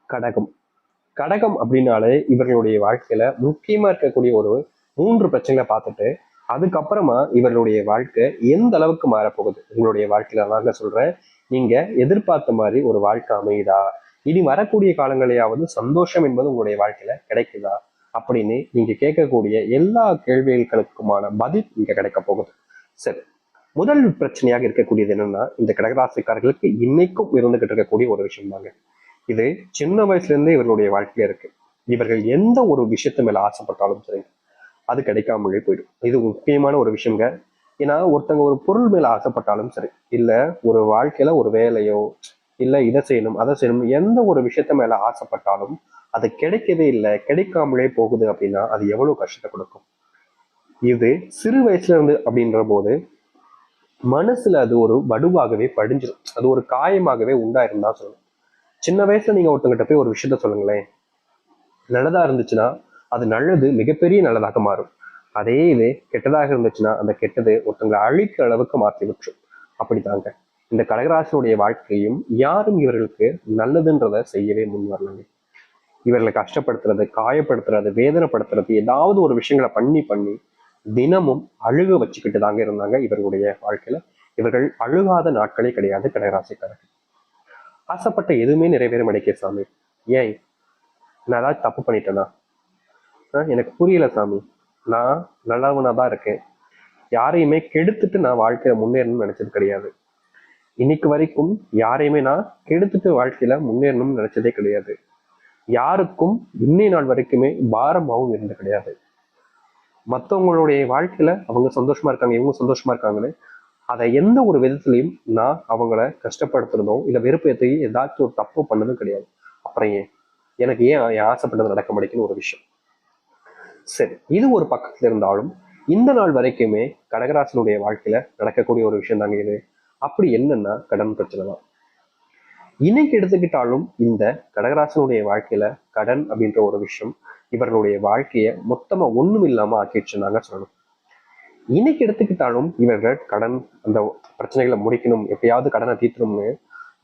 கடகம். கடகம் அப்படின்னாலே இவர்களுடைய வாழ்க்கையில முக்கியமா இருக்கக்கூடிய ஒரு 3 பிரச்சனைகளை பார்த்துட்டு அதுக்கப்புறமா இவர்களுடைய வாழ்க்கை எந்த அளவுக்கு மாறப்போகுது உங்களுடைய வாழ்க்கையில தாங்க சொல்றேன். நீங்க எதிர்பார்த்த மாதிரி ஒரு வாழ்க்கை அமையுதா, இனி வரக்கூடிய காலங்களையாவது சந்தோஷம் என்பது உங்களுடைய வாழ்க்கையில கிடைக்குதா அப்படின்னு நீங்க கேட்கக்கூடிய எல்லா கேள்விகளுக்குமான பதில் இங்க கிடைக்க போகுது. சரி, முதல் பிரச்சனையாக இருக்கக்கூடியது என்னன்னா, இந்த கடகராசிக்காரர்களுக்கு இன்னைக்கும் இருந்துகிட்டு இருக்கக்கூடிய ஒரு விஷயம் தாங்க. இது சின்ன வயசுல இருந்தே இவர்களுடைய வாழ்க்கையில இருக்கு. இவர்கள் எந்த ஒரு விஷயத்து மேல ஆசைப்பட்டாலும் சரி அது கிடைக்காமலே போயிடும். இது முக்கியமான ஒரு விஷயங்க. ஏன்னா ஒருத்தங்க ஒரு பொருள் மேல ஆசைப்பட்டாலும் சரி, இல்ல ஒரு வாழ்க்கையில ஒரு வேலையோ, இல்ல இதை செய்யணும் அதை செய்யணும், எந்த ஒரு விஷயத்த மேல ஆசைப்பட்டாலும் அது கிடைக்கவே இல்லை, கிடைக்காமலே போகுது அப்படின்னா அது எவ்வளவு கஷ்டத்தை கொடுக்கும். இது சிறு வயசுல இருந்து அப்படின்ற போது மனசுல அது ஒரு வடுவாகவே படிஞ்சிடும், அது ஒரு காயமாகவே உண்டாயிருந்தா சொல்லணும். சின்ன வயசுல நீங்க ஒருத்தங்கிட்ட போய் ஒரு விஷயத்த சொல்லுங்களேன், நல்லதா இருந்துச்சுன்னா அது நல்லது மிகப்பெரிய நல்லதாக மாறும். அதே இது கெட்டதாக இருந்துச்சுன்னா அந்த கெட்டது ஒருத்தங்களை அழிக்கிற அளவுக்கு மாற்றி விட்டுரும். அப்படித்தாங்க இந்த கடகராசினுடைய வாழ்க்கையும் யாரும் இவர்களுக்கு நல்லதுன்றத செய்யவே முன் வரலங்க. இவர்களை கஷ்டப்படுத்துறது, காயப்படுத்துறது, வேதனைப்படுத்துறது, ஏதாவது ஒரு விஷயங்களை பண்ணி பண்ணி தினமும் அழுக வச்சுக்கிட்டு தாங்க இருந்தாங்க இவர்களுடைய வாழ்க்கையில. இவர்கள் அழுகாத நாட்களே கிடையாது கடகராசிக்காரர்கள். ஆசைப்பட்ட எதுவுமே நிறைவேற மாட்டேங்குது சாமி, ஏன் நான் ஏதாவது தப்பு பண்ணிட்டேனா, எனக்கு புரியல சாமி, நான் நல்லவனா தான் இருக்கேன், யாரையுமே கெடுத்துட்டு நான் வாழ்க்கையில முன்னேறணும்னு நினைச்சது கிடையாது, இன்னைக்கு வரைக்கும் யாரையுமே நான் கெடுத்துட்டு வாழ்க்கையில முன்னேறணும்னு நினைச்சதே கிடையாது, யாருக்கும் இன்னை நாள் வரைக்குமே பாரமாகவும் இருந்தது கிடையாது, மற்றவங்களுடைய வாழ்க்கையில அவங்க சந்தோஷமா இருக்காங்க இவங்க சந்தோஷமா இருக்காங்கன்னு அதை எந்த ஒரு விதத்திலையும் நான் அவங்கள கஷ்டப்படுத்துறதும் இல்லை வெறுப்பேற்றி ஏதாச்சும் ஒரு தப்பு பண்ணதும் கிடையாது. அப்புறம் ஏன் எனக்கு ஏன் ஆசைப்பட்டது நடக்க மாட்டேங்குன்னு ஒரு விஷயம். சரி, இது ஒரு பக்கத்துல இருந்தாலும் இந்த நாள் வரைக்குமே கடகராசனுடைய வாழ்க்கையில நடக்கக்கூடிய ஒரு விஷயம் தாங்க இது. அப்படி என்னன்னா கடன் பிரச்சனை தான். இன்னைக்கு எடுத்துக்கிட்டாலும் இந்த கடகராசனுடைய வாழ்க்கையில கடன் அப்படின்ற ஒரு விஷயம் இவர்களுடைய வாழ்க்கைய மொத்தமா ஒண்ணும் இல்லாம ஆக்கிடுச்சுன்னாங்க சொல்லணும். இன்னைக்கு எடுத்துக்கிட்டாலும் இவர்கள் கடன் அந்த பிரச்சனைகளை முடிக்கணும், எப்பயாவது கடனை தீர்த்தணும்னு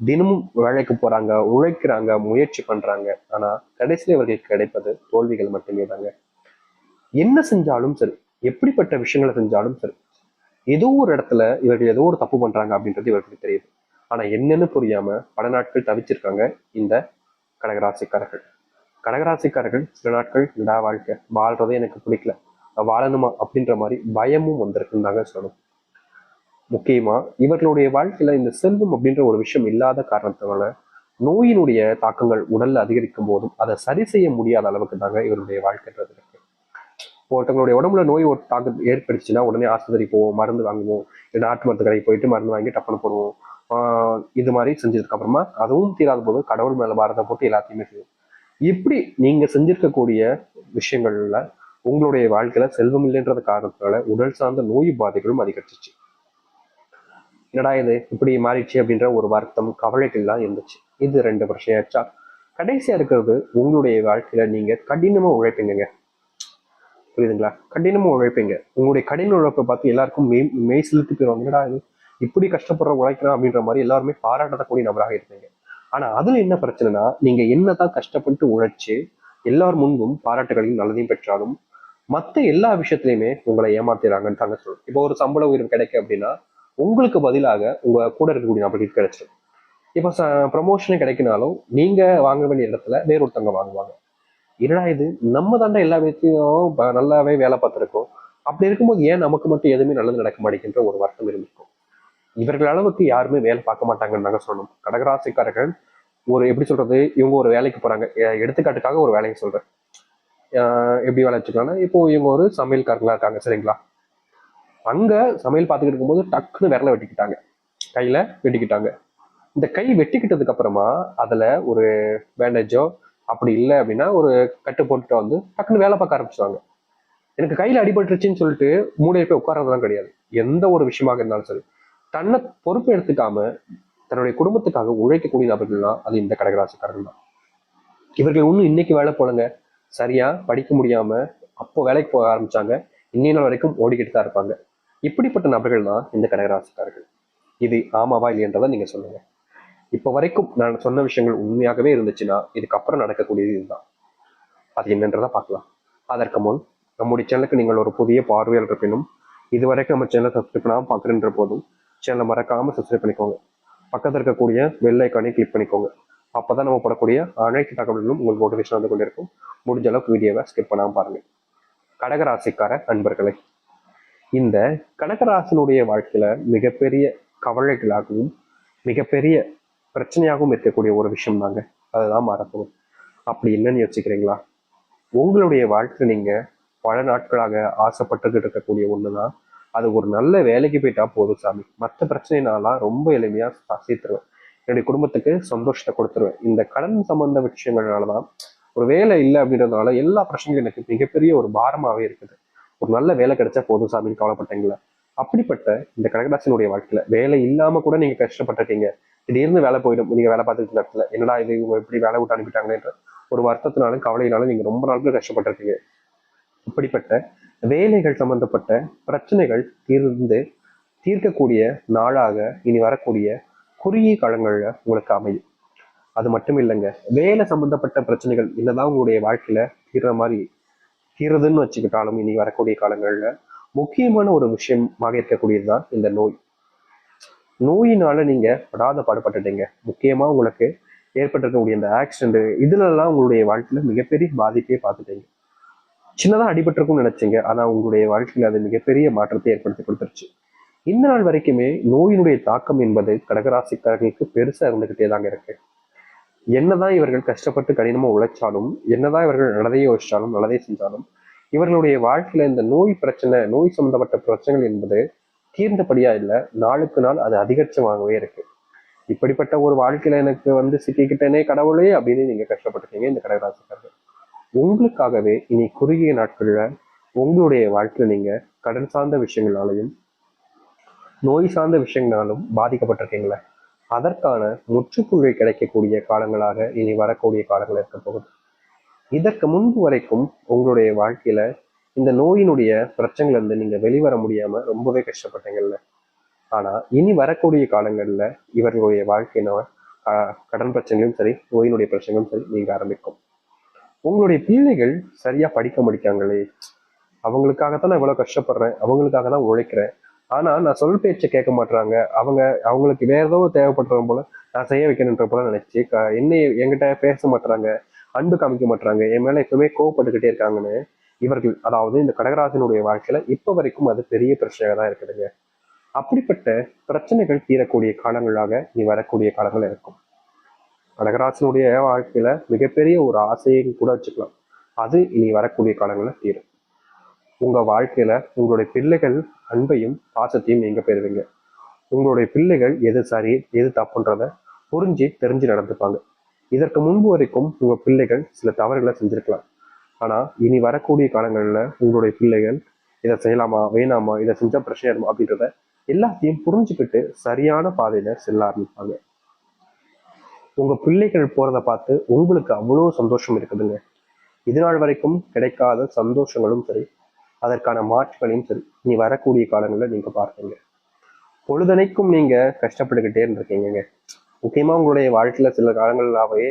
தினமும் வேலைக்கு போறாங்க, உழைக்கிறாங்க, முயற்சி பண்றாங்க. ஆனா கடைசியில் இவர்களுக்கு கிடைப்பது தோல்விகள் மட்டுமே தாங்க. என்ன செஞ்சாலும் சரி, எப்படிப்பட்ட விஷயங்களை செஞ்சாலும் சரி, ஏதோ ஒரு இடத்துல இவர்கள் ஏதோ ஒரு தப்பு பண்றாங்க அப்படின்றது இவர்களுக்கு தெரியுது. ஆனா என்னன்னு புரியாம பல நாட்கள் தவிச்சிருக்காங்க இந்த கடகராசிக்காரர்கள். கடகராசிக்காரர்கள் சில நாட்கள் விடா வாழ்க்கை வாழ்றதே எனக்கு பிடிக்கல, வாழணுமா அப்படின்ற மாதிரி பயமும் வந்திருக்குன்னு தாங்க சொல்லணும். முக்கியமா இவர்களுடைய வாழ்க்கையில இந்த செல்வம் அப்படின்ற ஒரு விஷயம் இல்லாத காரணத்தினால நோயினுடைய தாக்கங்கள் உடல்ல அதிகரிக்கும் போதும் அதை சரி செய்ய முடியாத அளவுக்கு தாங்க இவருடைய வாழ்க்கைன்றது இருக்கு. ஒருத்தவங்களுடைய உடம்புல நோய் ஒரு தாக்கம் ஏற்படுச்சுன்னா உடனே ஆஸ்பத்திரி போவோம், மருந்து வாங்குவோம், இல்லை நாட்டு மருந்து கடைக்கு போயிட்டு மருந்து வாங்கி டப்புன்னு போடுவோம். இது மாதிரி செஞ்சதுக்கு அப்புறமா அதுவும் தீராத போது கடவுள் மேல பாரதம் போட்டு எல்லாத்தையுமே செய்யும். இப்படி நீங்க செஞ்சிருக்கக்கூடிய விஷயங்கள்ல உங்களுடைய வாழ்க்கையில செல்வம் இல்லைன்றது காரணத்தினால உடல் சார்ந்த நோய் பாதைகளும் அதிகரிச்சிச்சு. என்னடா இது இப்படி மாறிடுச்சு அப்படின்ற ஒரு வருத்தம் கவலைகள்லாம் இருந்துச்சு. இது 2 பிரச்சனையாச்சா. கடைசியா இருக்கிறது உங்களுடைய வாழ்க்கையில நீங்க கடினமா உழைப்பீங்க. புரியுதுங்களா? கடினமா உழைப்பீங்க. உங்களுடைய கடின உழைப்பை பார்த்து எல்லாருக்கும் மெய் செலுத்தி போயிடுவாங்க. என்னடா இது இப்படி கஷ்டப்படுற உழைக்கிறான் அப்படின்ற மாதிரி எல்லாருமே பாராட்டக்கூடிய நபராக இருப்பீங்க. ஆனா அதுல என்ன பிரச்சனைனா, நீங்க என்னதான் கஷ்டப்பட்டு உழைச்சு எல்லார் முன்பும் பாராட்டுகளையும் நல்லதையும் பெற்றாலும் மத்த எல்லா விஷயத்திலையுமே உங்களை ஏமாத்திடுறாங்கன்னு தாங்க சொல்லணும். இப்போ ஒரு சம்பள உயர்வு கிடைக்கு அப்படின்னா உங்களுக்கு பதிலாக உங்க கூட இருக்கக்கூடிய நபர்களுக்கு கிடைச்சிடும். இப்போ ப்ரமோஷனே கிடைக்கினாலும் நீங்க வாங்க வேண்டிய இடத்துல வேறொருத்தவங்க வாங்குவாங்க. என்னடா இது நம்ம தாண்டா எல்லா விஷயத்தையும் நல்லாவே வேலை பார்த்துருக்கோம், அப்படி இருக்கும்போது ஏன் நமக்கு மட்டும் எதுவுமே நல்லது நடக்க மாட்டேங்கின்ற ஒரு வருத்தம் இருந்திருக்கும். இவர்கள் அளவுக்கு யாருமே வேலை பார்க்க மாட்டாங்கன்னு தாங்க சொல்லணும். கடகராசிக்காரர்கள் ஒரு எப்படி சொல்றது, இவங்க ஒரு வேலைக்கு போறாங்க, எடுத்துக்காட்டுக்காக ஒரு வேலையை சொல்றேன். எப்படி வேலை வச்சுக்கலாம்னா, இப்போ இவங்க ஒரு சமையல்காரங்களா இருக்காங்க சரிங்களா, அங்க சமையல் பார்த்துக்கிட்டு இருக்கும்போது டக்குன்னு விரல வெட்டிக்கிட்டாங்க, கையில வெட்டிக்கிட்டாங்க. இந்த கை வெட்டிக்கிட்டதுக்கு அப்புறமா அதுல ஒரு பேண்டேஜோ அப்படி இல்லை அப்படின்னா ஒரு கட்டு போட்டுட்டு வந்து டக்குன்னு வேலை பார்க்க ஆரம்பிச்சுவாங்க. எனக்கு கையில அடிபட்டுருச்சுன்னு சொல்லிட்டு மூளையை போய் உட்கார்றதுலாம் கிடையாது. எந்த ஒரு விஷயமாக இருந்தாலும் சரி, தன்னை பொறுப்பு எடுத்துக்காம தன்னுடைய குடும்பத்துக்காக உழைக்கக்கூடிய நபர்கள் தான் அது இந்த கடகராசிக்காரர்கள் தான். இவர்கள் ஒன்றும் இன்னைக்கு வேலை போலங்க, சரியா படிக்க முடியாம அப்போ வேலைக்கு போக ஆரம்பிச்சாங்க, இன்னைய நாள் வரைக்கும் ஓடிக்கிட்டு தான் இருப்பாங்க. இப்படிப்பட்ட நபர்கள் தான் இந்த கடகராசிக்காரர்கள். இது ஆமாவா இல்லையன்றதை நீங்க சொல்லுங்க. இப்ப வரைக்கும் நான் சொன்ன விஷயங்கள் உண்மையாகவே இருந்துச்சுன்னா இதுக்கப்புறம் நடக்கக்கூடியது இதுதான். அது என்னன்றதை பார்க்கலாம். அதற்கு முன் நம்முடைய சேனலுக்கு நீங்கள் ஒரு புதிய பார்வையாளர் இருப்பினும் இதுவரைக்கும் நம்ம சேனலை சப்ஸ்கிரைப் பண்ணாமல் பார்க்குறன்ற போதும் சேனலை மறக்காம சப்ஸ்கிரைப் பண்ணிக்கோங்க. பக்கத்தில் இருக்கக்கூடிய பெல் ஐக்கானை கிளிக் பண்ணிக்கோங்க. அப்பதான் நம்ம போடக்கூடிய அனைத்து தகவல்களும் உங்களுக்கு நோட்டிஃபிகேஷன் வந்து கொண்டிருக்கும். முடிஞ்ச அளவுக்கு வீடியோவை ஸ்கிப் பண்ணாமல் பாருங்க. கடகராசிக்கார அன்பர்களை, இந்த கடகராசினுடைய வாழ்க்கையில மிகப்பெரிய கவலைகளாகவும் மிகப்பெரிய பிரச்சனையாகவும் இருக்கக்கூடிய ஒரு விஷயம் தாங்க அதுதான் மாறப்போகுது. அப்படி என்னன்னு யோசிக்கிறீங்களா? உங்களுடைய வாழ்க்கை நீங்க பல நாட்களாக ஆசைப்பட்டுக்கிட்டு இருக்கக்கூடிய ஒண்ணுதான். அது ஒரு நல்ல வேலைக்கு போயிட்டா போதும் சாமி, மற்ற பிரச்சனைனாலாம் ரொம்ப எளிமையா தீர்த்துருவேன், என்னுடைய குடும்பத்துக்கு சந்தோஷத்தை கொடுத்துருவேன். இந்த கடன் சம்பந்த விஷயங்கள்னாலதான், ஒரு வேலை இல்லை அப்படின்றதுனால எல்லா பிரச்சனையும் எனக்கு மிகப்பெரிய ஒரு பாரமாவே இருக்குது. ஒரு நல்ல வேலை கிடைச்சா போதும் சாமின்னு கவலைப்பட்டீங்களா? அப்படிப்பட்ட இந்த கடகராசினுடைய வாழ்க்கையில வேலை இல்லாம கூட நீங்க கஷ்டப்பட்டிருக்கீங்க. திடீர்னு வேலை போயிடும். நீங்க வேலை பார்த்துட்டு இருக்க இடத்துல என்னடா இது இவங்க எப்படி வேலை விட்டு அனுப்பிட்டாங்களேன்ற ஒரு வருத்தத்தினாலும் கவலையினாலும் நீங்க ரொம்ப நாட்கள் கஷ்டப்பட்டிருக்கீங்க. இப்படிப்பட்ட வேலைகள் சம்பந்தப்பட்ட பிரச்சனைகள் தீர்க்கக்கூடிய நாளாக இனி வரக்கூடிய குறுகிய காலங்கள்ல உங்களுக்கு அமையும். அது மட்டும் இல்லைங்க, வேலை சம்பந்தப்பட்ட பிரச்சனைகள் என்னதான் உங்களுடைய வாழ்க்கையில தீர்றதுன்னு வச்சுக்கிட்டாலும் இனி வரக்கூடிய காலங்கள்ல முக்கியமான ஒரு விஷயமாக இருக்கக்கூடியதுதான் இந்த நோய். நோயினால நீங்க படாத பாடுபட்டுட்டீங்க. முக்கியமா உங்களுக்கு ஏற்பட்டிருக்கக்கூடிய இந்த ஆக்சிடென்ட் இதுலலாம் உங்களுடைய வாழ்க்கையில மிகப்பெரிய பாதிப்பையே பார்த்துட்டீங்க. சின்னதா அடிபட்டிருக்கும்னு நினைச்சீங்க, ஆனா உங்களுடைய வாழ்க்கையில அது மிகப்பெரிய மாற்றத்தை ஏற்படுத்தி கொடுத்துருச்சு. இந்த நாள் வரைக்குமே நோயினுடைய தாக்கம் என்பது கடகராசிக்காரர்களுக்கு பெருசா இருந்துகிட்டே தாங்க இருக்கு. என்னதான் இவர்கள் கஷ்டப்பட்டு கடினமா உழைச்சாலும், என்னதான் இவர்கள் நல்லதையே யோசிச்சாலும் நல்லதே செஞ்சாலும், இவர்களுடைய வாழ்க்கையில இந்த நோய் பிரச்சனை, நோய் சம்பந்தப்பட்ட பிரச்சனைகள் என்பது தீர்ந்தபடியா இல்லை, நாளுக்கு நாள் அது அதிகரிச்சமாகவே இருக்கு. இப்படிப்பட்ட ஒரு வாழ்க்கையில எனக்கு சிக்கிக்கிட்டேனே கடவுளே அப்படின்னு நீங்க கஷ்டப்பட்டுருக்கீங்க இந்த கடகராசிக்காரர்கள். உங்களுக்காகவே இனி குறுகிய நாட்கள்ல உங்களுடைய வாழ்க்கையில நீங்க கடன் சார்ந்த விஷயங்களாலையும் நோய் சார்ந்த விஷயங்களாலும் பாதிக்கப்பட்டிருக்கீங்களே, அதற்கான முற்றுப்புள்ளி கிடைக்கக்கூடிய காலங்களாக இனி வரக்கூடிய காலங்கள் இருக்க போகுது. இதற்கு முன்பு வரைக்கும் உங்களுடைய வாழ்க்கையில இந்த நோயினுடைய பிரச்சனைல இருந்து நீங்க வெளிவர முடியாம ரொம்பவே கஷ்டப்பட்டீங்கல்ல. ஆனா இனி வரக்கூடிய காலங்கள்ல இவர்களுடைய வாழ்க்கையின கடன் பிரச்சனையும் சரி, நோயினுடைய பிரச்சனையும் சரி நீங்க ஆரம்பிக்கும். உங்களுடைய பிள்ளைகள் சரியா படிக்க முடிக்காங்களே, அவங்களுக்காகத்தான் நான் இவ்வளவு கஷ்டப்படுறேன், அவங்களுக்காக தான் உழைக்கிறேன், ஆனா நான் சொல் பேச்சை கேட்க மாட்டாங்க, அவங்களுக்கு வேற ஏதோ தேவைப்படுற போல நான் செய்ய வைக்கணுன்ற போல நினைச்சு என்கிட்ட பேச மாட்டாங்க, அன்பு காமிக்க மாட்டாங்க, என் மேல எப்பவுமே கோவப்பட்டுக்கிட்டே இருக்காங்கன்னு இவர்கள், அதாவது இந்த கடகராசினுடைய வாழ்க்கையில இப்ப வரைக்கும் அது பெரிய பிரச்சனையா தான் இருக்குதுங்க. அப்படிப்பட்ட பிரச்சனைகள் தீரக்கூடிய காலங்களாக நீ வரக்கூடிய காலங்கள் இருக்கும். கடகராசினுடைய வாழ்க்கையில மிகப்பெரிய ஒரு ஆசையை கூட வச்சுக்கலாம், அது இனி வரக்கூடிய காலங்களில் தீரும். உங்க வாழ்க்கையில உங்களுடைய பிள்ளைகள் அன்பையும் பாசத்தையும் நீங்க பெறுவீங்க. உங்களுடைய பிள்ளைகள் எது சரி எது தப்புன்றத புரிஞ்சு தெரிஞ்சு நடந்துப்பாங்க. இதற்கு முன்பு வரைக்கும் உங்க பிள்ளைகள் சில தவறுகளை செஞ்சிருக்கலாம், ஆனா இனி வரக்கூடிய காலங்கள்ல உங்களுடைய பிள்ளைகள் இதை செய்யலாமா வேணாமா, இதை செஞ்சா பிரச்சனை அப்படின்றத எல்லாத்தையும் புரிஞ்சுக்கிட்டு சரியான பாதையில செல்ல ஆரம்பிப்பாங்க. உங்க பிள்ளைகள் போறத பார்த்து உங்களுக்கு அவ்வளவு சந்தோஷம் இருக்குதுங்க. இது நாள் வரைக்கும் கிடைக்காத சந்தோஷங்களும் சரி, அதற்கான மாற்றுகளையும் சரி நீ வரக்கூடிய காலங்களில் நீங்க பார்ப்பீங்க. பொழுதனைக்கும் நீங்க கஷ்டப்பட்டுக்கிட்டே இருந்திருக்கீங்க. முக்கியமா உங்களுடைய வாழ்க்கையில சில காலங்களாவே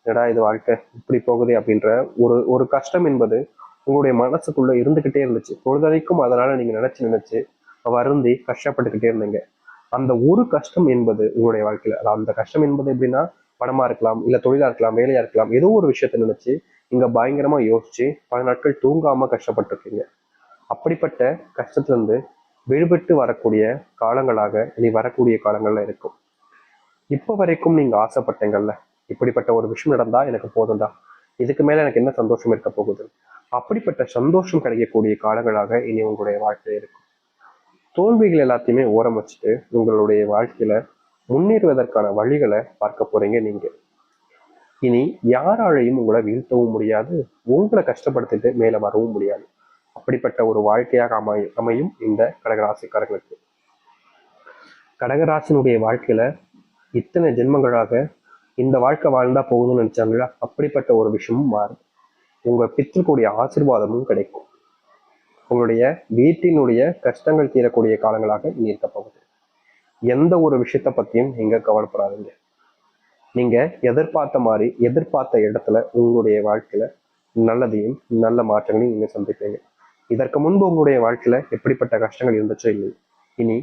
என்னடா இது வாழ்க்கை இப்படி போகுது அப்படின்ற ஒரு கஷ்டம் என்பது உங்களுடைய மனசுக்குள்ள இருந்துகிட்டே இருந்துச்சு. பொழுதனைக்கும் அதனால நீங்க நினைச்சு வருந்தி கஷ்டப்பட்டுக்கிட்டே இருந்தீங்க. அந்த ஒரு கஷ்டம் என்பது உங்களுடைய வாழ்க்கையில, அந்த கஷ்டம் என்பது எப்படின்னா பணமா இருக்கலாம், இல்ல தொழிலா இருக்கலாம், வேலையா இருக்கலாம், ஏதோ ஒரு விஷயத்த நினைச்சு நீங்க பயங்கரமா யோசிச்சு பல நாட்கள் தூங்காம கஷ்டப்பட்டிருக்கீங்க. அப்படிப்பட்ட கஷ்டத்துல இருந்து விடுபட்டு வரக்கூடிய காலங்களாக இனி வரக்கூடிய காலங்கள்ல இருக்கும். இப்ப வரைக்கும் நீங்க ஆசைப்பட்டீங்கல்ல, இப்படிப்பட்ட ஒரு விஷயம் நடந்தா எனக்கு போதும்டா, இதுக்கு மேல எனக்கு என்ன சந்தோஷம் இருக்க போகுது, அப்படிப்பட்ட சந்தோஷம் கிடைக்கக்கூடிய காலங்களாக இனி உங்களுடைய வாழ்க்கையில இருக்கும். தோல்விகள் எல்லாத்தையுமே ஓரம் வச்சுட்டு உங்களுடைய வாழ்க்கையில முன்னேறுவதற்கான வழிகளை பார்க்க போறீங்க நீங்க. இனி யாராலையும் உங்களை வீழ்த்தவும் முடியாது, உங்களை கஷ்டப்படுத்திட்டு மேல வரவும் முடியாது. அப்படிப்பட்ட ஒரு வாழ்க்கையாக அமையும் இந்த கடகராசிக்காரர்களுக்கு. கடகராசினுடைய வாழ்க்கையில இத்தனை ஜென்மங்களாக இந்த வாழ்க்கை வாழ்ந்தா போகுதுன்னு நினைச்சாங்களா, அப்படிப்பட்ட ஒரு விஷயமும் மாறும். உங்க பித்திருக்கூடிய ஆசீர்வாதமும் கிடைக்கும். உங்களுடைய வீட்டினுடைய கஷ்டங்கள் தீரக்கூடிய காலங்களாக இனி இருக்க போகுது. எந்த ஒரு விஷயத்த பத்தியும் நீங்க கவலைப்படாதீங்க. நீங்க எதிர்பார்த்த மாதிரி எதிர்பார்த்த இடத்துல உங்களுடைய வாழ்க்கையில நல்லதையும் நல்ல மாற்றங்களையும் நீங்க சந்திப்பீங்க. இதற்கு முன்பு உங்களுடைய வாழ்க்கையில எப்படிப்பட்ட கஷ்டங்கள் இருந்துச்சோ இல்லையோ, இனி